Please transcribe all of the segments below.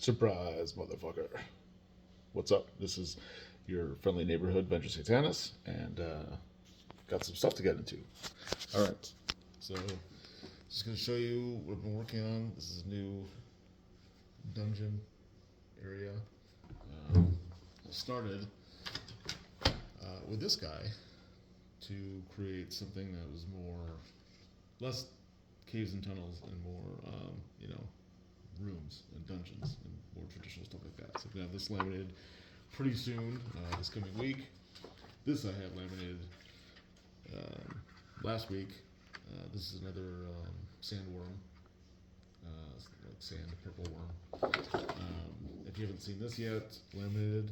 Surprise, motherfucker. What's up? This is your friendly neighborhood Venger Satanis, and got some stuff to get into. All right. So, just going to show you what I've been working on. This is a new dungeon area. I started with this guy to create something that was less caves and tunnels and more, rooms and dungeons and more traditional stuff like that. So we have this laminated pretty soon, this coming week. This I had laminated last week. This is another sandworm, like sand, purple worm. If you haven't seen this yet, laminated,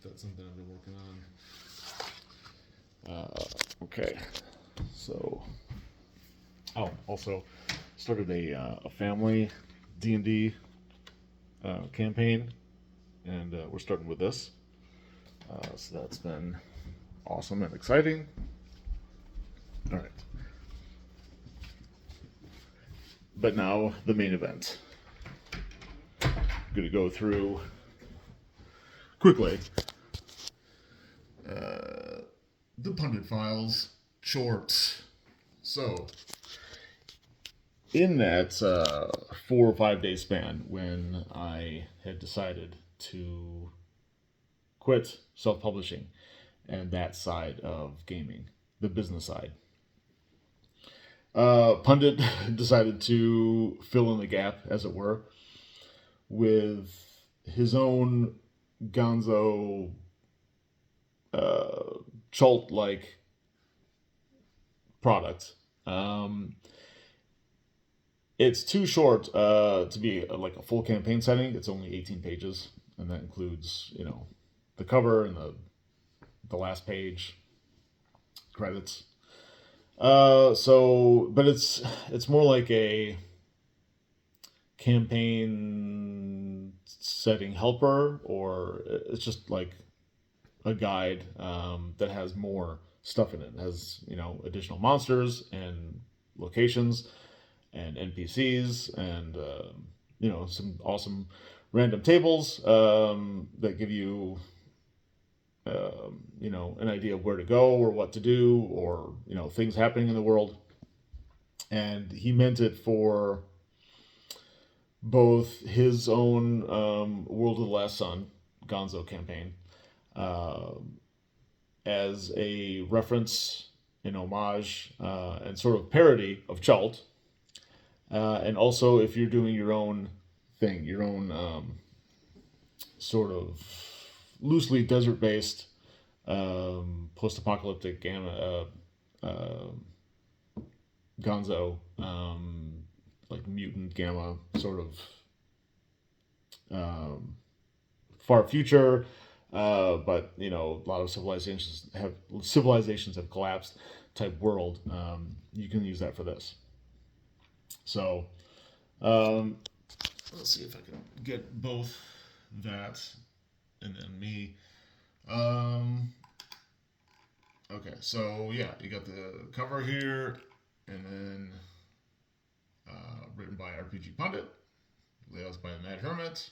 that's something I've been working on. Okay, so also started a family D&D campaign, and we're starting with this. So that's been awesome and exciting. All right. But now the main event. I'm going to go through quickly the Pundit files shorts. So, in that 4 or 5 day span when I had decided to quit self-publishing and that side of gaming, the business side, Pundit decided to fill in the gap, as it were, with his own gonzo chult-like product. It's too short to be like a full campaign setting. It's only 18 pages, and that includes, the cover and the last page, credits. But it's more like a campaign setting helper, or it's just like a guide that has more stuff in it. It has, additional monsters and locations and NPCs and, some awesome random tables that give you, an idea of where to go or what to do, or, things happening in the world. And he meant it for both his own World of the Last Sun Gonzo campaign as a reference, an homage, and sort of parody of Chult. And also, if you're doing your own thing, your own sort of loosely desert-based, post-apocalyptic gonzo, like mutant gamma, sort of far future, but a lot of civilizations have collapsed type world. You can use that for this. So, let's see if I can get both that and then me. Okay, so yeah, you got the cover here, and then written by RPG Pundit, layouts by Mad Hermit,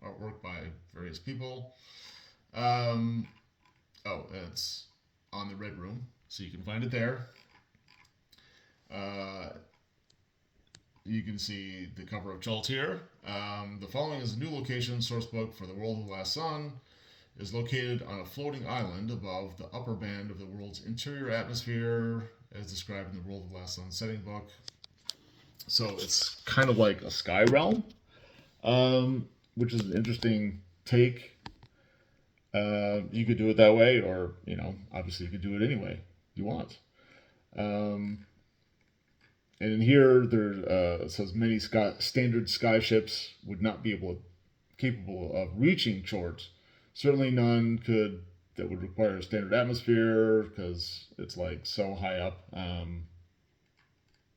artwork by various people. It's on the Red Room, so you can find it there. You can see the cover of Chult here. The following is a new location sourcebook for the World of the Last Sun. It is located on a floating island above the upper band of the world's interior atmosphere, as described in the World of the Last Sun setting book. So it's kind of like a sky realm, which is an interesting take. You could do it that way, or, obviously you could do it any way you want. And in here, there says many standard sky ships would not be capable of reaching Chort. Certainly none that would require a standard atmosphere, because it's like so high up.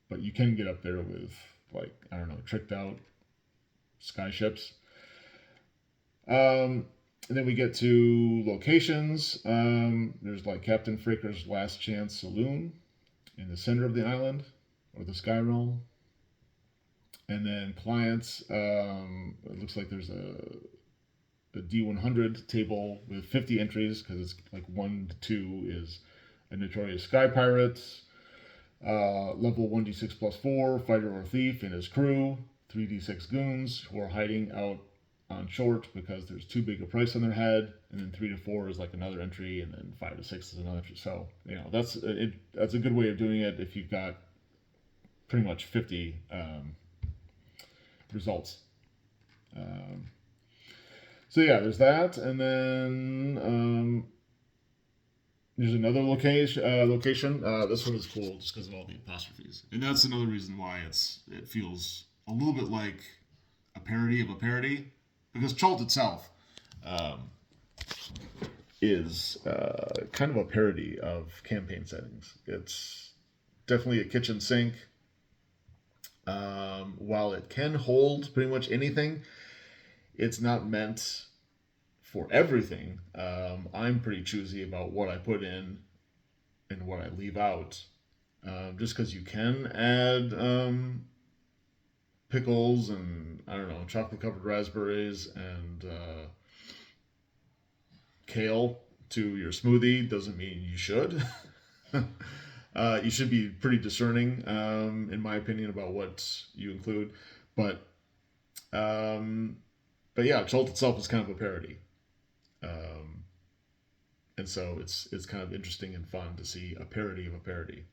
But you can get up there with, tricked out sky ships. And then we get to locations. There's like Captain Fraker's Last Chance Saloon in the center of the island, or the Sky Realm. And then clients, it looks like there's a D100 table with 50 entries because it's like 1 to 2 is a notorious sky pirate, level 1d6 plus 4, fighter or thief and his crew, 3d6 goons who are hiding out on short because there's too big a price on their head, and then 3 to 4 is like another entry, and then 5 to 6 is another entry. So, that's a good way of doing it if you've got pretty much 50 results. So yeah, there's that, and then there's another location. This one is cool just because of all the apostrophes, and that's another reason why it feels a little bit like a parody of a parody, because Chult itself is kind of a parody of campaign settings. It's definitely a kitchen sink. While it can hold pretty much anything, it's not meant for everything. I'm pretty choosy about what I put in and what I leave out. Just because you can add pickles and, I don't know, chocolate covered raspberries and kale to your smoothie doesn't mean you should. You should be pretty discerning, in my opinion, about what you include. But yeah, Chult itself is kind of a parody. And so it's kind of interesting and fun to see a parody of a parody.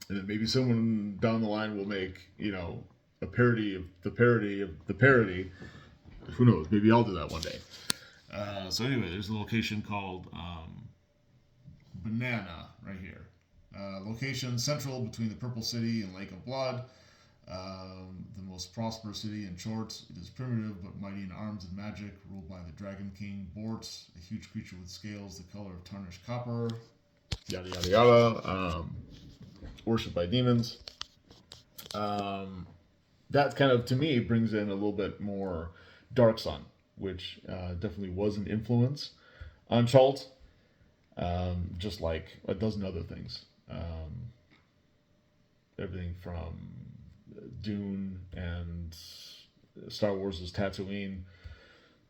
And then maybe someone down the line will make, a parody of the parody of the parody. Who knows? Maybe I'll do that one day. So anyway, there's a location called Banana right here. Location central between the Purple City and Lake of Blood. The most prosperous city in short. It is primitive but mighty in arms and magic, ruled by the Dragon King Bort, a huge creature with scales the color of tarnished copper. Yada yada yada. Worshipped by demons. That kind of, to me, brings in a little bit more Dark Sun, which definitely was an influence on Chult, just like a dozen other things. Everything from Dune and Star Wars' Tatooine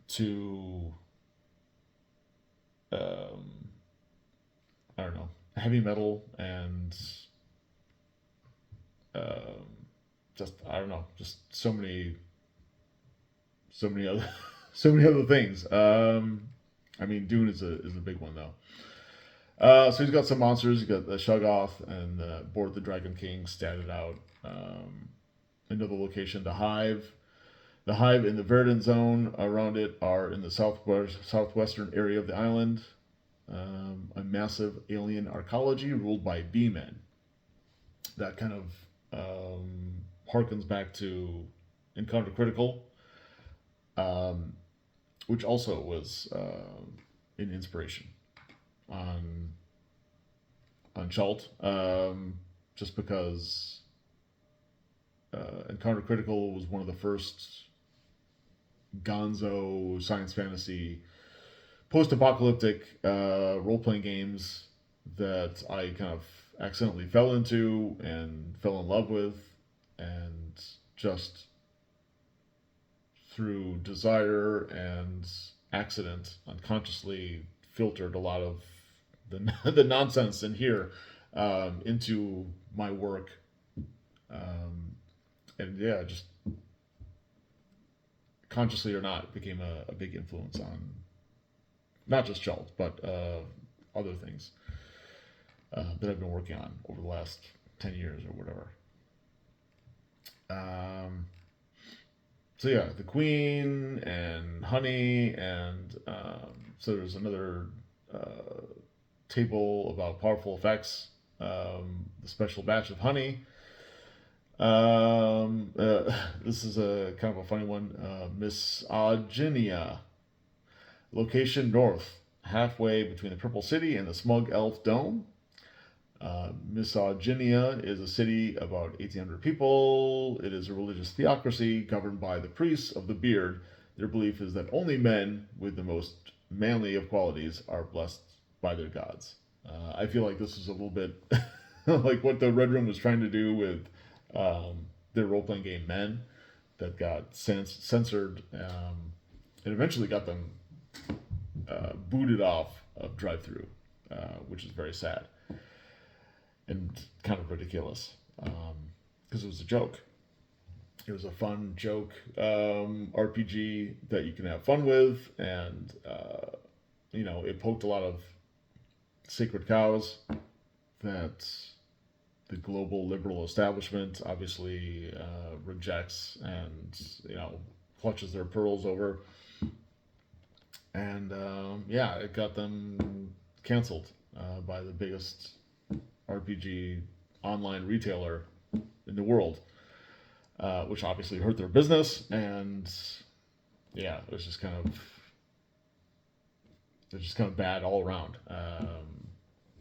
to I don't know, heavy metal and just I don't know, just so many other so many other things. I mean, Dune is a big one though. So he's got some monsters. He's got the Shoggoth and Board the Dragon King statted out. Another location, the Hive. The Hive in the Verdant Zone around it are in the southwestern area of the island. A massive alien arcology ruled by bee-men. That kind of harkens back to Encounter Critical, which also was an inspiration on Chult, just because Encounter Critical was one of the first gonzo science fantasy post-apocalyptic role-playing games that I kind of accidentally fell into and fell in love with, and just through desire and accident unconsciously filtered a lot of the nonsense in here into my work, and yeah, just consciously or not, it became a big influence on not just Chult, but other things that I've been working on over the last 10 years or whatever. So yeah, the Queen and Honey, and so there's another table about powerful effects. The special batch of honey. This is a kind of a funny one. Misogynia. Location north, halfway between the Purple City and the Smug Elf Dome. Misogynia is a city about 1,800 people. It is a religious theocracy governed by the priests of the beard. Their belief is that only men with the most manly of qualities are blessed by their gods. I feel like this is a little bit like what the Red Room was trying to do with their role-playing game Men that got censored, and eventually got them booted off of drive-through, which is very sad and kind of ridiculous, because it was a joke. It was a fun joke RPG that you can have fun with, and it poked a lot of sacred cows that the global liberal establishment obviously rejects and clutches their pearls over. And it got them canceled by the biggest RPG online retailer in the world, which obviously hurt their business. And it was just kind of bad all around.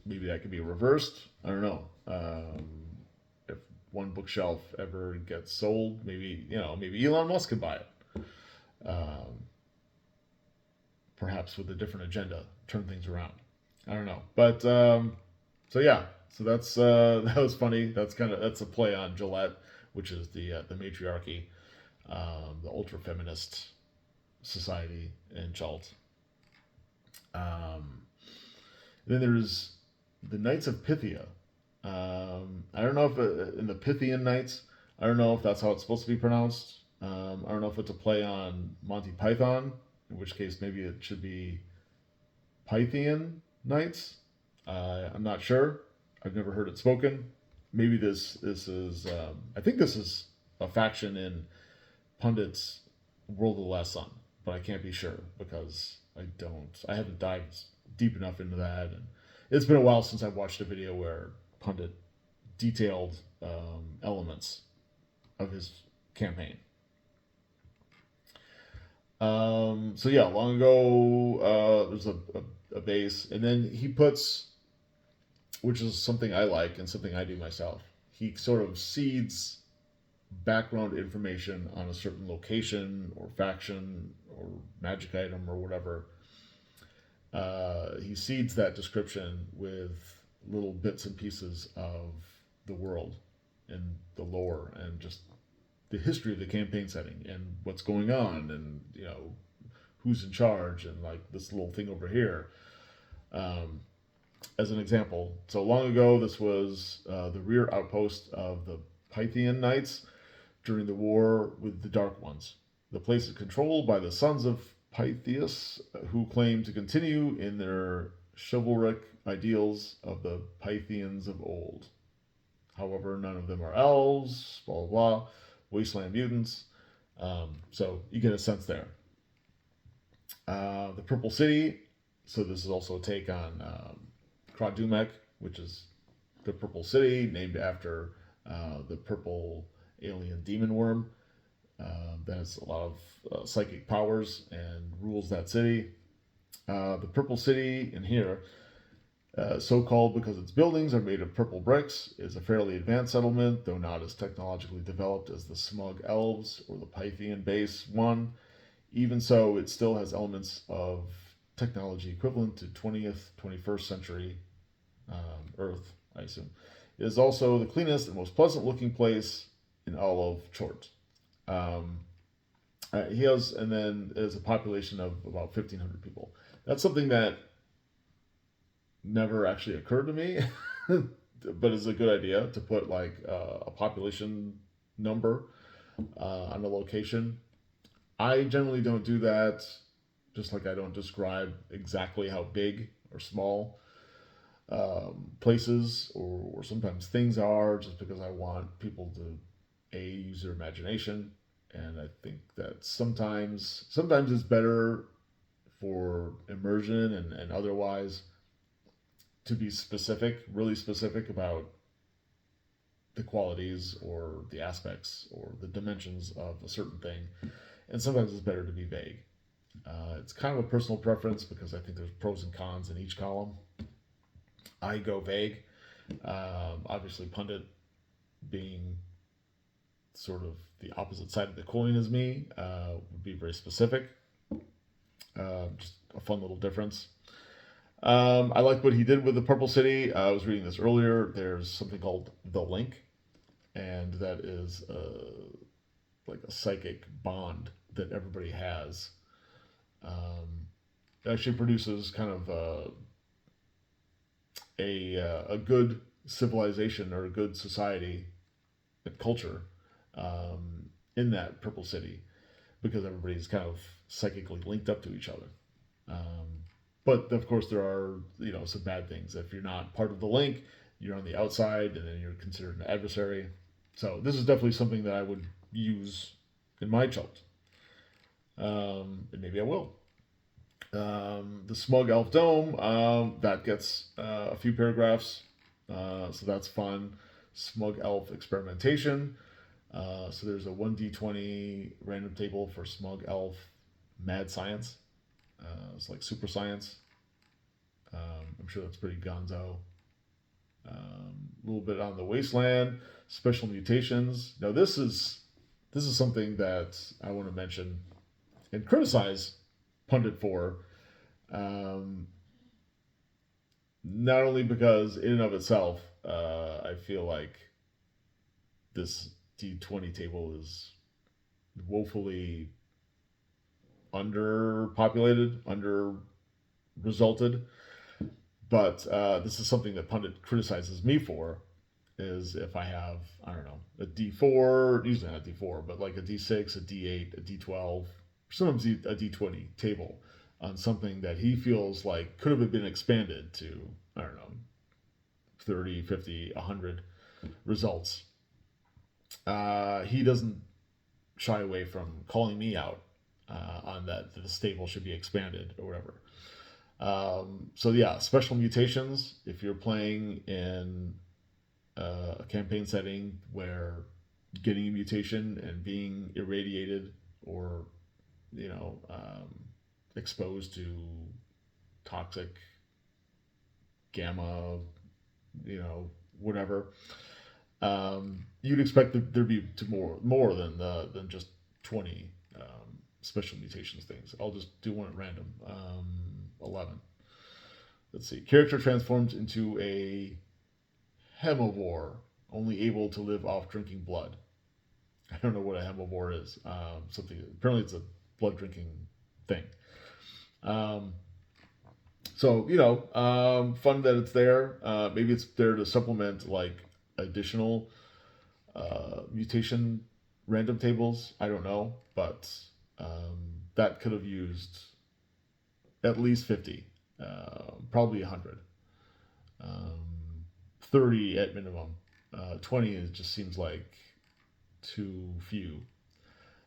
Maybe that could be reversed. I don't know. If one bookshelf ever gets sold, maybe Elon Musk could buy it. Perhaps with a different agenda, turn things around. I don't know. But so that's that was funny. That's a play on Gillette, which is the matriarchy, the ultra feminist society in Chult. Then there's the Knights of Pythia. I don't know if in the Pythian Knights, I don't know if that's how it's supposed to be pronounced. I don't know if it's a play on Monty Python, in which case maybe it should be Pythian Knights. I'm not sure. I've never heard it spoken. Maybe this is I think this is a faction in Pundit's World of the Last Sun, but I can't be sure because I haven't dived deep enough into that, and it's been a while since I've watched a video where Pundit detailed elements of his campaign. Long ago, there's a base, and then he puts, which is something I like and something I do myself, he sort of seeds background information on a certain location or faction or magic item or whatever. He seeds that description with little bits and pieces of the world and the lore and just the history of the campaign setting and what's going on and who's in charge and like this little thing over here. As an example, so long ago, this was the rear outpost of the Pythian Knights during the war with the Dark Ones. The place is controlled by the sons of Pythias, who claim to continue in their chivalric ideals of the Pythians of old. However, none of them are elves, blah, blah, blah, wasteland mutants. So you get a sense there. The Purple City, so this is also a take on Kradumek, which is the Purple City, named after the purple alien demon worm that has a lot of psychic powers and rules that city. The Purple City in here, so called because its buildings are made of purple bricks, is a fairly advanced settlement, though not as technologically developed as the Smug Elves or the Pythian base one. Even so, it still has elements of technology equivalent to 20th, 21st century Earth, I assume. It is also the cleanest and most pleasant looking place in all of Chort. He has, and then there's a population of about 1,500 people. That's something that never actually occurred to me, but is a good idea to put like a population number on a location. I generally don't do that, just like I don't describe exactly how big or small places or sometimes things are, just because I want people to use their imagination. And I think that sometimes it's better for immersion and otherwise to be specific, really specific about the qualities or the aspects or the dimensions of a certain thing. And sometimes it's better to be vague. It's kind of a personal preference because I think there's pros and cons in each column. I go vague. Obviously, Pundit being sort of the opposite side of the coin as me would be very specific. Just a fun little difference. I like what he did with the Purple City. I was reading this earlier. There's something called The Link, and that is like a psychic bond that everybody has. It actually produces kind of a good civilization or a good society and culture in that purple city because everybody's kind of psychically linked up to each other. Um, but of course, there are some bad things. If you're not part of the link, you're on the outside, and then you're considered an adversary. So this is definitely something that I would use in my chult, and maybe I will. The Smug Elf Dome, that gets a few paragraphs, so that's fun. Smug Elf Experimentation. So there's a 1d20 random table for Smug Elf Mad Science. It's like super science. I'm sure that's pretty gonzo. A little bit on the Wasteland, special mutations. Now this is something that I want to mention and criticize Pundit for. Um, Not only because in and of itself, I feel like this D20 table is woefully underpopulated, under resulted. But this is something that Pundit criticizes me for. Is if I have, I don't know, a D4, usually not a D4, but like a D6, a D8, a D12, sometimes a D20 table on something that he feels like could have been expanded to, I don't know, 30, 50, 100 results. He doesn't shy away from calling me out on that this table should be expanded or whatever. So yeah, special mutations. If you're playing in a campaign setting where getting a mutation and being irradiated or exposed to toxic gamma, whatever, you'd expect there be to more than just 20 special mutations things. I'll just do one at random. 11. Let's see. Character transforms into a hemovore, only able to live off drinking blood. I don't know what a hemovore is. Something apparently it's a blood drinking thing. Fun that it's there. Maybe it's there to supplement like additional mutation random tables. I don't know, but that could have used at least 50, probably 100, 30 at minimum. 20 is just seems like too few.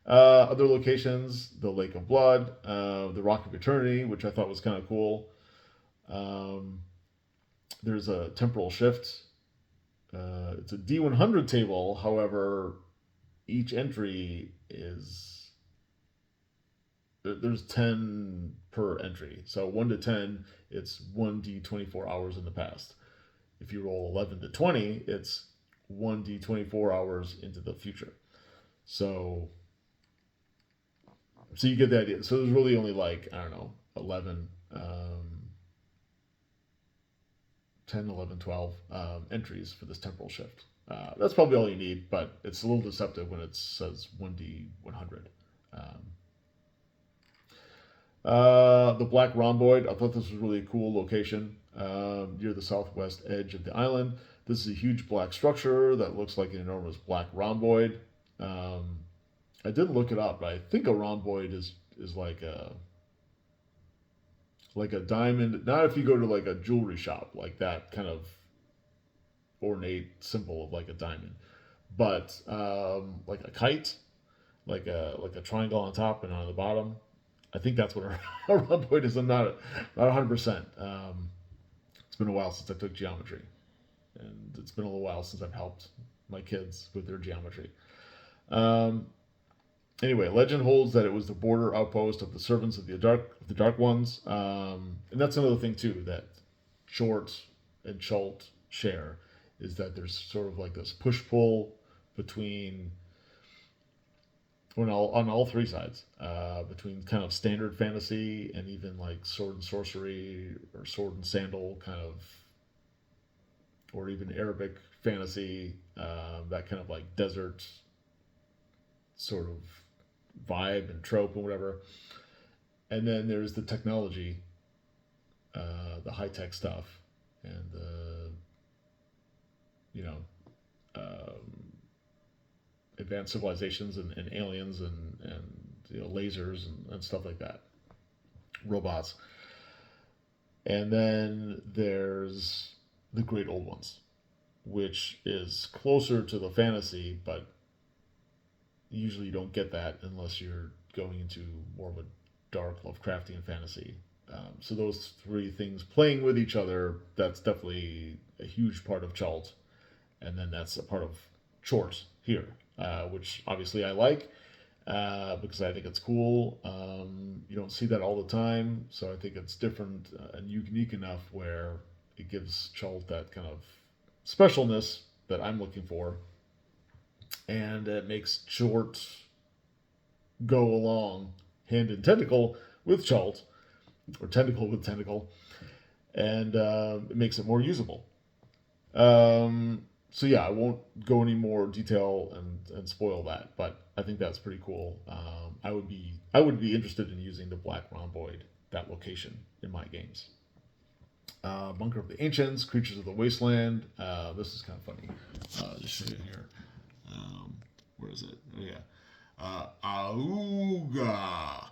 Other locations, the Lake of Blood, the Rock of Eternity, which I thought was kind of cool. There's a Temporal Shift. It's a D100 table, however, each entry is there's 10 per entry. So 1 to 10, it's 1d24 hours in the past. If you roll 11 to 20, it's 1d24 hours into the future. So you get the idea. So there's really only like, I don't know, 11, 10, 11, 12 entries for this temporal shift. That's probably all you need, but it's a little deceptive when it says 1d100. The Black Rhomboid, I thought this was really a cool location near the southwest edge of the island. This is a huge black structure that looks like an enormous black rhomboid. I did look it up, but I think a rhomboid is like a diamond. Not if you go to like a jewelry shop, like that kind of ornate symbol of like a diamond, but like a kite, like a triangle on top and on the bottom. I think that's what a rhomboid is. I'm not 100%. It's been a while since I took geometry, and it's been a little while since I've helped my kids with their geometry. Anyway, legend holds that it was the border outpost of the servants of the Dark Ones, and that's another thing too that Short and Chult share, is that there's sort of like this push pull between on all three sides, between kind of standard fantasy and even like sword and sorcery or sword and sandal kind of, or even Arabic fantasy, that kind of like desert sort of vibe and trope and whatever. And then there's the technology, the high tech stuff, and the you know advanced civilizations and aliens and lasers and stuff like that, robots. And then there's the Great Old Ones, which is closer to the fantasy, but usually you don't get that unless you're going into more of a dark Lovecraftian fantasy. So those three things playing with each other, that's definitely a huge part of Chult. And then that's a part of Chort here, which obviously I like because I think it's cool. You don't see that all the time, so I think it's different and unique enough where it gives Chult that kind of specialness that I'm looking for, and it makes Chort go along hand in tentacle with Chult, or tentacle with tentacle, and it makes it more usable. So yeah, I won't go any more detail and spoil that, but I think that's pretty cool. I would be interested in using the Black Rhomboid, that location, in my games. Bunker of the Ancients, Creatures of the Wasteland. This is kind of funny. Just show you here. Where is it? Oh yeah. Auga.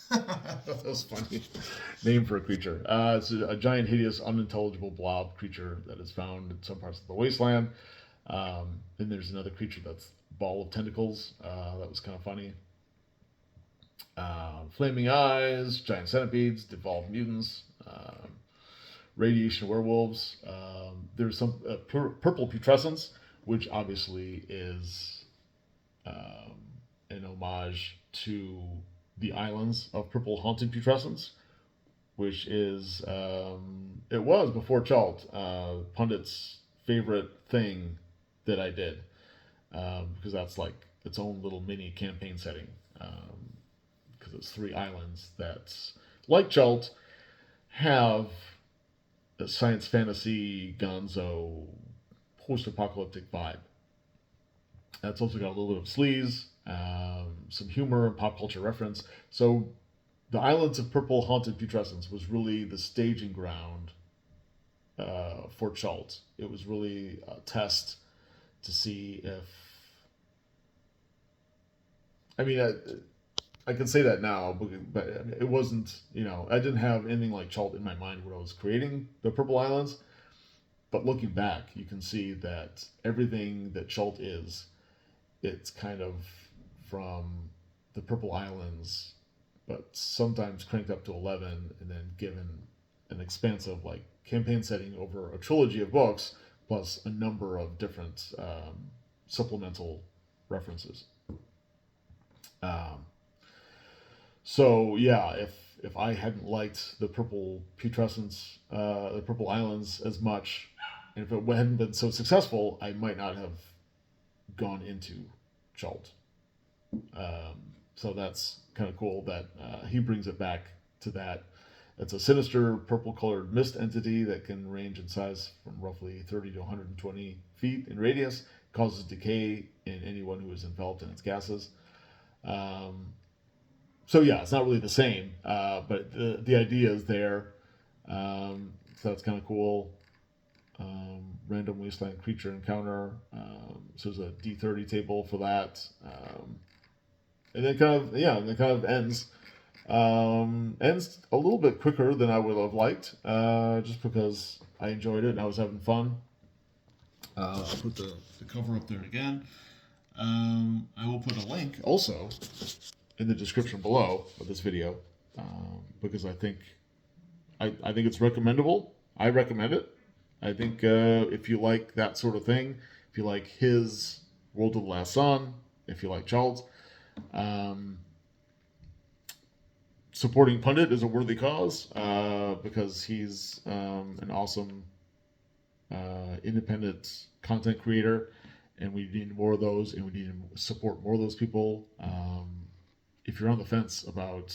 That was funny. Name for a creature. It's a giant, hideous, unintelligible blob creature that is found in some parts of the wasteland. Then there's another creature that's ball of tentacles. That was kind of funny. Flaming eyes, giant centipedes, devolved mutants, radiation werewolves. There's some purple putrescence, which obviously is an homage to the islands of purple haunted putrescence, which is it was before Chult, Pundit's favorite thing that I did, because that's like its own little mini campaign setting, because it's 3 islands that, like Chult, have a science fantasy gonzo post-apocalyptic vibe. That's also got a little bit of sleaze, some humor and pop culture reference. So the Islands of Purple Haunted Putrescence was really the staging ground for Chult. It was really a test to see if... I mean, I can say that now, but it wasn't, I didn't have anything like Chult in my mind when I was creating the Purple Islands. But looking back, you can see that everything that Chult is, it's kind of from the Purple Islands, but sometimes cranked up to 11 and then given an expansive like campaign setting over a trilogy of books, plus a number of different supplemental references. So yeah, if I hadn't liked the Purple Putrescence, the Purple Islands as much, and if it hadn't been so successful, I might not have gone into Chult. So that's kind of cool that he brings it back to that. It's a sinister purple-colored mist entity that can range in size from roughly 30 to 120 feet in radius, causes decay in anyone who is enveloped in its gases. So yeah, it's not really the same, but the idea is there. So that's kind of cool. Random wasteland creature encounter. So there's a D30 table for that. And then it kind of ends. Ends a little bit quicker than I would have liked, just because I enjoyed it and I was having fun. I'll put the cover up there again. I will put a link also in the description below of this video, because I think it's recommendable. I recommend it. I think if you like that sort of thing, if you like his World of the Last Sun, if you like Chult, supporting Pundit is a worthy cause, because he's an awesome independent content creator, and we need more of those, and we need to support more of those people. If you're on the fence about,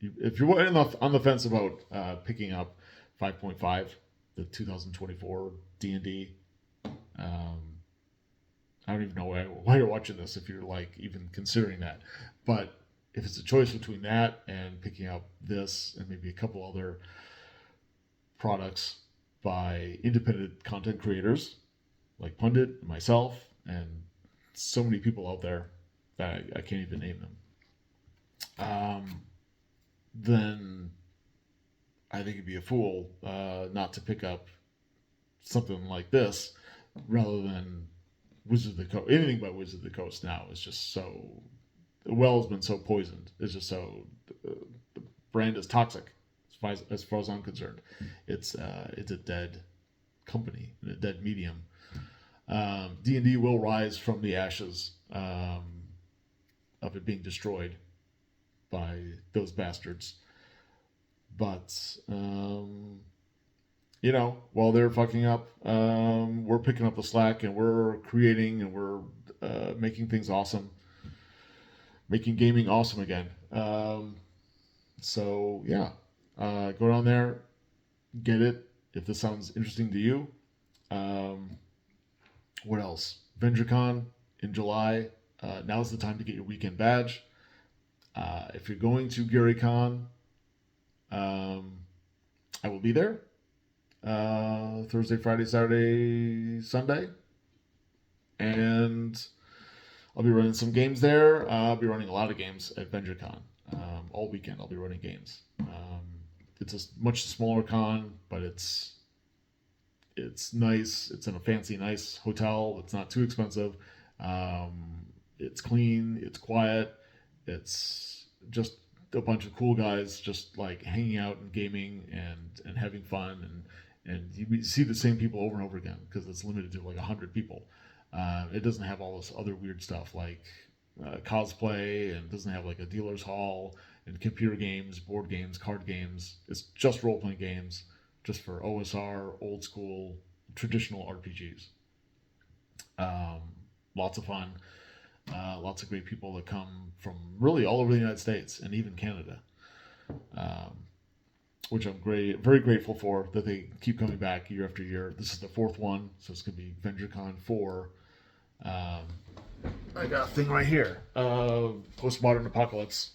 if you're on the fence about picking up 5.5, the 2024 D&D I don't even know why you're watching this if you're like even considering that. But if it's a choice between that and picking up this and maybe a couple other products by independent content creators like Pundit, myself, and so many people out there that I can't even name them, then I think it'd be a fool not to pick up something like this rather than Wizard of the Coast. Anything by Wizard of the Coast now is just so. The well has been so poisoned. It's just so. The brand is toxic as far as I'm concerned. It's a dead company, a dead medium. D&D will rise from the ashes of it being destroyed by those bastards. But, while they're fucking up, we're picking up the slack and we're creating and we're making things awesome. Making gaming awesome again. Go down there, get it if this sounds interesting to you. What else? VengerCon in July. Now's the time to get your weekend badge. If you're going to GaryCon, I will be there. Thursday, Friday, Saturday, Sunday. And I'll be running some games there. I'll be running a lot of games at VengerCon. All weekend I'll be running games. It's a much smaller con, but it's nice. It's in a fancy, nice hotel. It's not too expensive. It's clean. It's quiet. It's just a bunch of cool guys just like hanging out and gaming and having fun. And you see the same people over and over again because it's limited to like 100 people. It doesn't have all this other weird stuff like cosplay, and it doesn't have like a dealer's hall and computer games, board games, card games. It's just role-playing games, just for OSR, old school, traditional RPGs. Lots of fun. Lots of great people that come from really all over the United States and even Canada, which I'm very grateful for that they keep coming back year after year. This is the fourth one, so it's going to be VengerCon 4. I got a thing right here. Postmodern Apocalypse.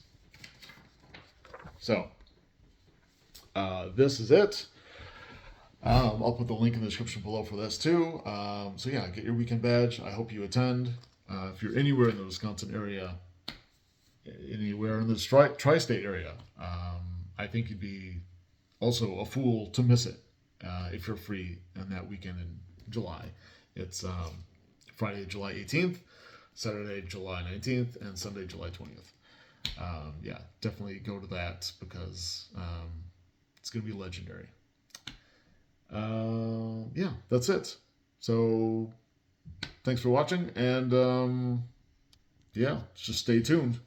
So, this is it. I'll put the link in the description below for this too. Get your weekend badge. I hope you attend. If you're anywhere in the Wisconsin area, anywhere in the tri-state area, I think you'd be also a fool to miss it if you're free on that weekend in July. It's Friday, July 18th, Saturday, July 19th, and Sunday, July 20th. Definitely go to that because it's going to be legendary. That's it. So, thanks for watching, and just stay tuned.